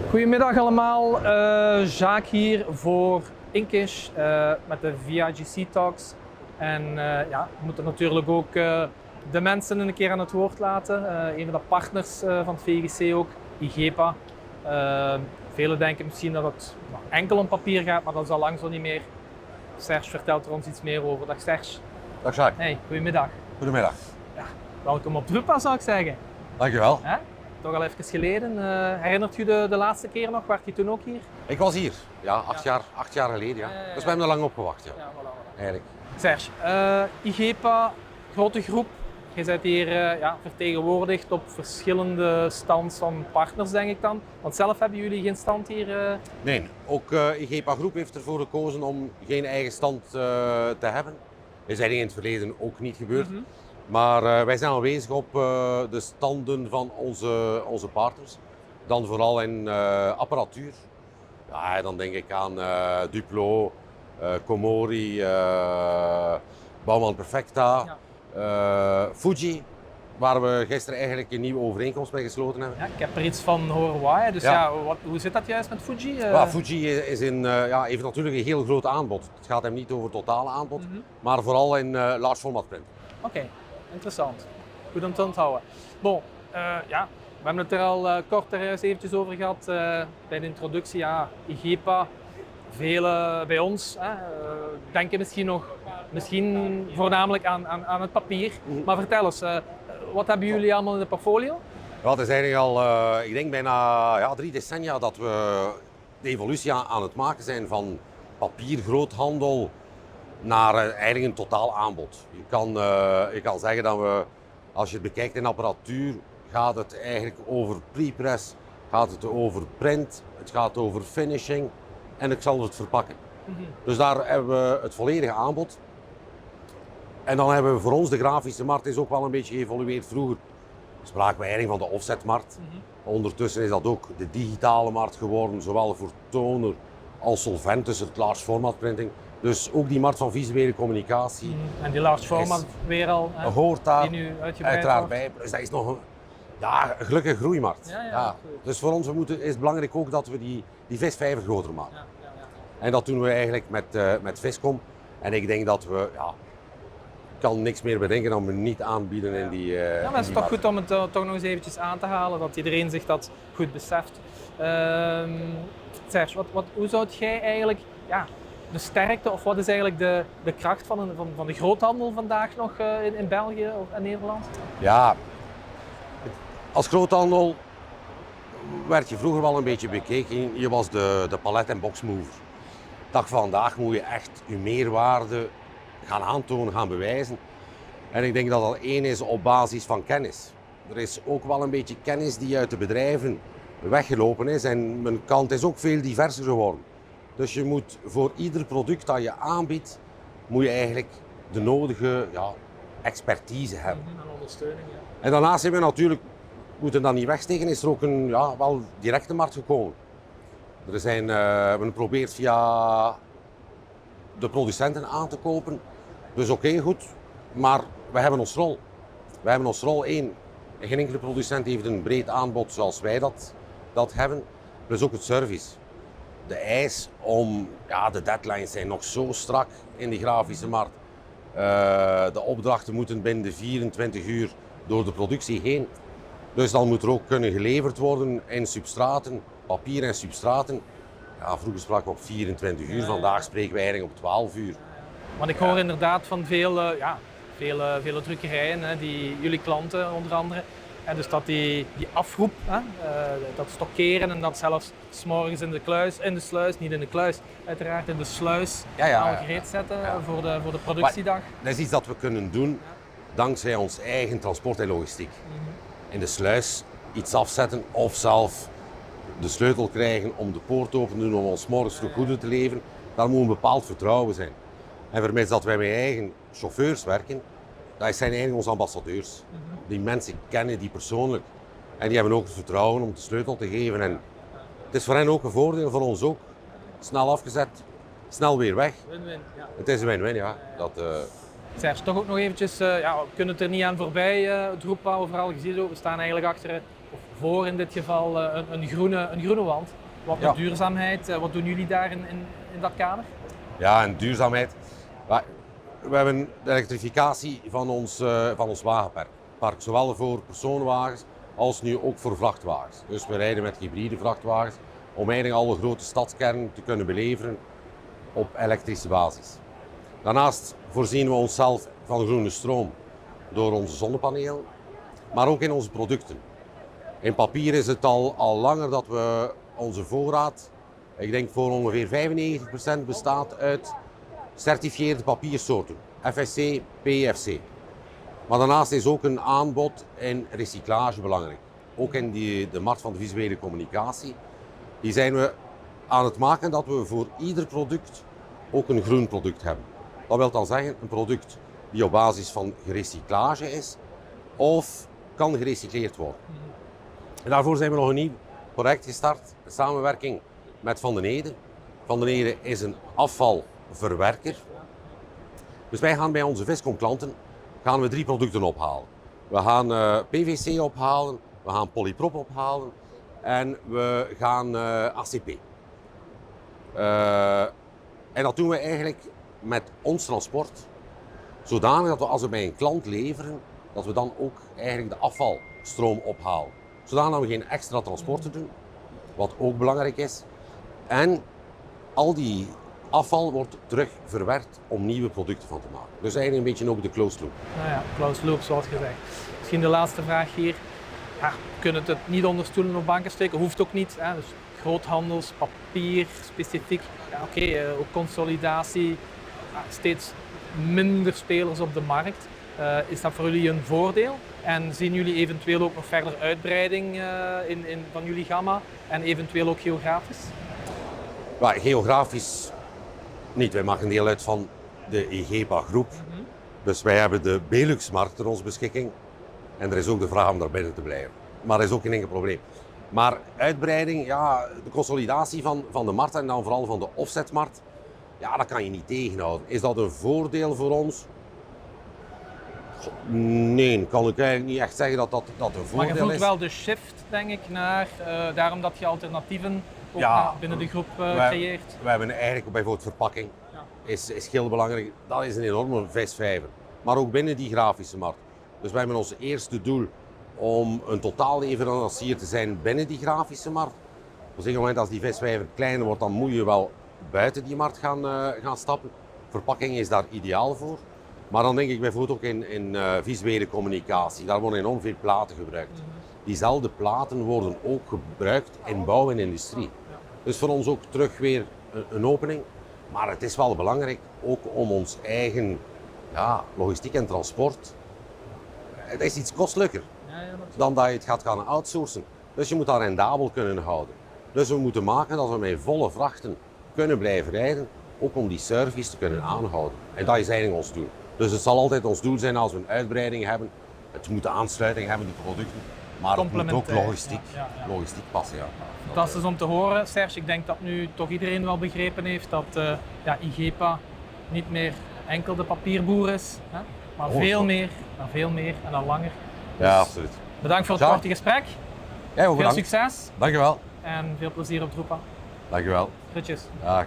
Goedemiddag allemaal, Jacques hier voor Inkish met de VIGC Talks. En ja, we moeten natuurlijk ook de mensen een keer aan het woord laten. Een van de partners van het VGC ook, IGEPA. Velen denken misschien dat het enkel om papier gaat, maar dat is al lang zo niet meer. Serge vertelt er ons iets meer over. Dag Serge. Dag Jacques. Hey, goedemiddag. Goedemiddag. Ja, welkom op Drupa zou ik zeggen. Dankjewel. Toch al even geleden. Herinnert u de laatste keer nog? Waart u toen ook hier? Ik was hier, ja, acht jaar geleden. Ja. Dus we hebben er lang op gewacht. Ja. Ja, voilà. Eigenlijk. Serge, IGEPA, grote groep. Je bent hier vertegenwoordigd op verschillende stands van partners, denk ik dan. Want zelf hebben jullie geen stand hier? Nee, ook IGEPA Groep heeft ervoor gekozen om geen eigen stand te hebben. Dat is eigenlijk in het verleden ook niet gebeurd. Maar wij zijn aanwezig op de standen van onze partners. Dan vooral in apparatuur. Ja, dan denk ik aan Duplo, Komori, Baumann Perfecta, Fuji, waar we gisteren eigenlijk een nieuwe overeenkomst mee gesloten hebben. Ja, ik heb er iets van horen waaien. Dus ja, hoe zit dat juist met Fuji? Fuji heeft natuurlijk een heel groot aanbod. Het gaat hem niet over het totale aanbod, maar vooral in large format print. Oké, interessant. Goed om te onthouden. Bon, we hebben het er al kort eens eventjes over gehad bij de introductie. Ja, IGEPA, velen bij ons denken misschien voornamelijk aan het papier. Maar vertel eens, wat hebben jullie allemaal in de portfolio? Ja, het is eigenlijk al, ik denk bijna 3 decennia dat we de evolutie aan het maken zijn van papiergroothandel naar eigenlijk een totaal aanbod. Je kan zeggen dat we, als je het bekijkt in apparatuur, gaat het eigenlijk over prepress, gaat het over print, het gaat over finishing en ik zal het verpakken. Dus daar hebben we het volledige aanbod. En dan hebben we voor ons de grafische markt is ook wel een beetje geëvolueerd. Vroeger spraken we eigenlijk van de offsetmarkt. Ondertussen is dat ook de digitale markt geworden, zowel voor toner als Solventus, het large format printing. Dus ook die markt van visuele communicatie. En die large format weer al, hoort daar die nu uitgebreid uiteraard wordt. bij. Dus dat is nog een gelukkige groeimarkt. Ja. Dus voor ons is het belangrijk ook dat we die visvijver groter maken. En dat doen we eigenlijk met Viscom. En ik denk dat we, ik kan niks meer bedenken dan we niet aanbieden in die maar het is toch goed om het toch nog eens eventjes aan te halen, dat iedereen zich dat goed beseft. Serge, hoe zou jij eigenlijk de sterkte of wat is eigenlijk de kracht van de groothandel vandaag nog in België of in Nederland? Ja, als groothandel werd je vroeger wel een beetje bekeken. Je was de palet- en boxmover. Dag van vandaag moet je echt je meerwaarde gaan aantonen, gaan bewijzen. En ik denk dat dat één is op basis van kennis. Er is ook wel een beetje kennis die uit de bedrijven weggelopen is en mijn kant is ook veel diverser geworden. Dus je moet voor ieder product dat je aanbiedt, moet je eigenlijk de nodige expertise hebben. En ondersteuning, ja. En daarnaast hebben we natuurlijk, moeten dat niet wegsteken, is er ook een wel directe markt gekomen. We hebben geprobeerd via de producenten aan te kopen. Dus oké, goed, maar we hebben ons rol. We hebben ons rol één. Geen enkele producent heeft een breed aanbod zoals wij dat hebben. Plus ook het service. De eis om, de deadlines zijn nog zo strak in de grafische markt. De opdrachten moeten binnen de 24 uur door de productie heen. Dus dan moet er ook kunnen geleverd worden in substraten, papier en substraten. Ja, vroeger spraken we op 24 uur, vandaag spreken we eigenlijk op 12 uur. Want ik hoor inderdaad van vele drukkerijen, jullie klanten onder andere. En dus dat die afroep, dat stockeren en dat zelfs 's morgens in de sluis, niet in de kluis, uiteraard in de sluis al gereed zetten voor de productiedag. Maar dat is iets dat we kunnen doen dankzij ons eigen transport en logistiek. In de sluis iets afzetten of zelf de sleutel krijgen om de poort open te doen om ons morgens vroeg goederen te leveren, daar moet een bepaald vertrouwen zijn. En vermits dat wij met eigen chauffeurs werken, dat zijn eigenlijk onze ambassadeurs. Die mensen kennen die persoonlijk en die hebben ook het vertrouwen om de sleutel te geven. En het is voor hen ook een voordeel, voor ons ook. Snel afgezet, snel weer weg. Win-win, ja. Het is een win-win, ja. Serge, toch ook nog eventjes, we kunnen het er niet aan voorbij, het Drupa overal gezien. We staan eigenlijk achter, of voor in dit geval, een groene wand. Wat met duurzaamheid, wat doen jullie daar in dat kader? Ja, en duurzaamheid. We hebben de elektrificatie van ons wagenpark, zowel voor personenwagens als nu ook voor vrachtwagens. Dus we rijden met hybride vrachtwagens om eigenlijk alle grote stadskernen te kunnen beleveren op elektrische basis. Daarnaast voorzien we onszelf van groene stroom door onze zonnepanelen, maar ook in onze producten. In papier is het al langer dat we onze voorraad, ik denk voor ongeveer 95% bestaat uit certificeerde papiersoorten, FSC, PEFC. Maar daarnaast is ook een aanbod in recyclage belangrijk. Ook in de markt van de visuele communicatie. Die zijn we aan het maken dat we voor ieder product ook een groen product hebben. Dat wil dan zeggen een product die op basis van recyclage is of kan gerecycleerd worden. En daarvoor zijn we nog een nieuw project gestart, een samenwerking met Van den Ede. Van den Ede is een afvalverwerker. Dus wij gaan bij onze Viscom-klanten 3 producten ophalen. We gaan PVC ophalen, we gaan polyprop ophalen en we gaan ACP. En dat doen we eigenlijk met ons transport, zodanig dat we als we bij een klant leveren, dat we dan ook eigenlijk de afvalstroom ophalen. Zodanig dat we geen extra transporten doen, wat ook belangrijk is. En al die afval wordt terug verwerkt om nieuwe producten van te maken. Dus eigenlijk een beetje ook de closed loop. Nou ja, closed loop zoals gezegd. Misschien de laatste vraag hier. Ja, we kunnen het niet onder stoelen of banken steken, hoeft ook niet. Hè? Dus groothandels, papier specifiek. Ja, oké, ook consolidatie. Ja, steeds minder spelers op de markt. Is dat voor jullie een voordeel? En zien jullie eventueel ook nog verder uitbreiding van jullie gamma en eventueel ook geografisch? Maar geografisch niet. Wij maken deel uit van de IGEPA groep. Dus wij hebben de Belux-markt ter onze beschikking. En er is ook de vraag om daar binnen te blijven. Maar dat is ook geen enkel probleem. Maar uitbreiding, ja, de consolidatie van de markt en dan vooral van de offsetmarkt, ja, dat kan je niet tegenhouden. Is dat een voordeel voor ons? Nee, kan ik eigenlijk niet echt zeggen dat een voordeel is. Maar je voelt wel de shift, denk ik, naar daarom dat je alternatieven ook binnen de groep creëert. We hebben eigenlijk bijvoorbeeld verpakking, is heel belangrijk. Dat is een enorme visvijver. Maar ook binnen die grafische markt. Dus we hebben ons eerste doel om een totaalleverancier te zijn binnen die grafische markt. Op een moment als die visvijver kleiner wordt, dan moet je wel buiten die markt gaan stappen. Verpakking is daar ideaal voor. Maar dan denk ik bijvoorbeeld ook in visuele communicatie. Daar worden enorm veel platen gebruikt. Diezelfde platen worden ook gebruikt in bouw en industrie. Dus voor ons ook terug weer een opening. Maar het is wel belangrijk ook om ons eigen logistiek en transport. Het is iets kostelijker dan dat je het gaat gaan outsourcen. Dus je moet dat rendabel kunnen houden. Dus we moeten maken dat we met volle vrachten kunnen blijven rijden. Ook om die service te kunnen aanhouden. En dat is eigenlijk ons doel. Dus het zal altijd ons doel zijn als we een uitbreiding hebben. Het moet de aansluiting hebben, die producten. Maar het moet ook logistiek passen. Ja. Fantastisch om te horen, Serge. Ik denk dat nu toch iedereen wel begrepen heeft dat IGEPA niet meer enkel de papierboer is, hè? Maar veel meer en al langer. Dus ja, absoluut. Bedankt voor het korte gesprek. Veel succes. Dankjewel. En veel plezier op Drupa. Dankjewel. Groetjes. Dag.